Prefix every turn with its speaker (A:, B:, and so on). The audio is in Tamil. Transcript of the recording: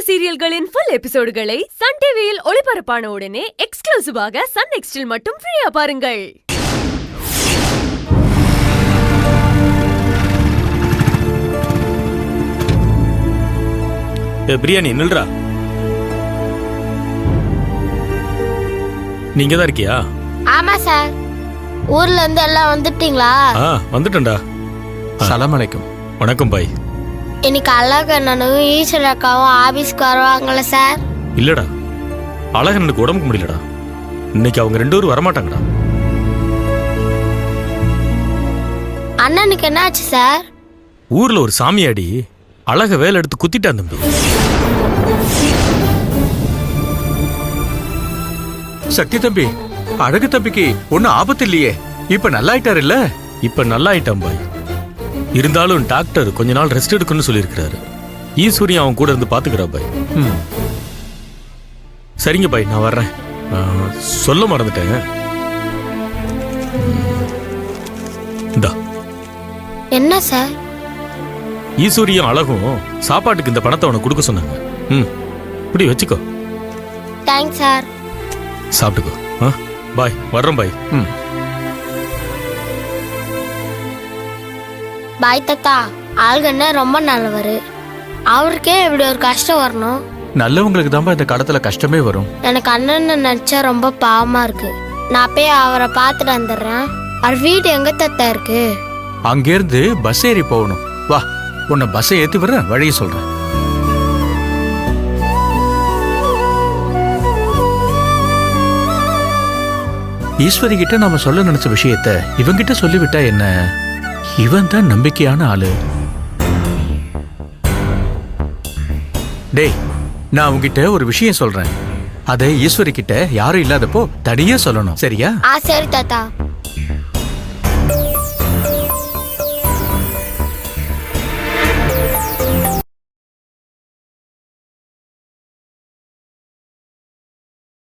A: சீரியல்களின் ஃபுல் எபிசோடுகளை சன் டிவியில் ஒளிபரப்பான உடனே எக்ஸ்க்ளூசிவாக சன் நெக்ஸ்டில் மட்டும் ஃப்ரீயா பாருங்கள்.
B: பிரியாணி நில்றா. நீங்க தான் இருக்கியா?
C: ஆமா சார். ஊர்ல இருந்து எல்லாம் வந்துட்டீங்களா?
B: வந்துட்டேன்டா.
D: சலாம் அலைக்கும்.
B: வணக்கம் பாய்.
C: இன்னைக்கு அழகண்ணனும் ஈஸ்வர அக்காவும் ஆபீஸ்க்கு வருவாங்களா சார்?
B: இல்லடா, அழகனுக்கு உடம்புக்கு முடியலடா. இன்னைக்கு அவங்க 2 பேரும் வரமாட்டாங்கடா.
C: அண்ணனுக்கு என்னாச்சு சார்?
B: ஊர்ல ஒரு சாமியாடி அழக வேலை எடுத்து குத்திட்டான் தம்பி.
D: சக்தி தம்பி, அழகு தம்பிக்கு ஒன்னும் ஆபத்து இல்லையே. இப்ப நல்லா ஆயிட்டாரு இல்ல?
B: இப்ப நல்லா ஆயிட்டான் பாய். இருந்தாலும் டாக்டர் கொஞ்ச நாள் ரெஸ்ட் எடுக்கணும்னு சொல்லியிருக்கிறாரு. ஈஸ்வரியும் அவன் கூட இருந்து பாத்துக்கிறா பாய். சரிங்க பாய், நான் வர்றேன். சொல்ல மறந்துட்டேன். இந்தா.
C: என்ன சார்?
B: ஈஸ்வரியும் அழகும் சாப்பாட்டுக்கு இந்த பணத்தை உனக்கு கொடுக்க சொன்னாங்க. இப்படி வச்சுக்கோ.
C: Thanks sir.
B: சாப்பிட்டுக்கோ. பாய், வர்றோம் பாய்.
C: பாய் தாத்தா. அழகண்ண ரொம்ப நல்லவர். அவருக்கே இப்படி ஒரு கஷ்டம் வரணும்?
D: நல்லவங்களுக்கு தான் இந்த கடத்துல கஷ்டமே வரும்.
C: எனக்கு அண்ணன் நினைச்சா ரொம்ப பாவமா இருக்கு. நான் போய் அவரை பார்த்துட்டு வந்துடுறேன். அவர் வீடு எங்க தாத்தா இருக்கு?
D: அங்கிருந்து பஸ் ஏறி போகணும். வா, உன்னை பஸ்ஸை ஏத்தி வர வழியை சொல்றேன். ஈஸ்வரி கிட்ட நாம சொல்ல நினைச்ச விஷயத்த இவங்கிட்ட சொல்லிவிட்டா என்ன? இவன் தான் நம்பிக்கையான ஆளு. டேய், நான் உங்ககிட்ட ஒரு விஷயம் சொல்றேன். அதை ஈஸ்வரி கிட்ட யாரும் இல்லாதப்போ தனியா சொல்லணும், சரியா?
C: சரி தாத்தா.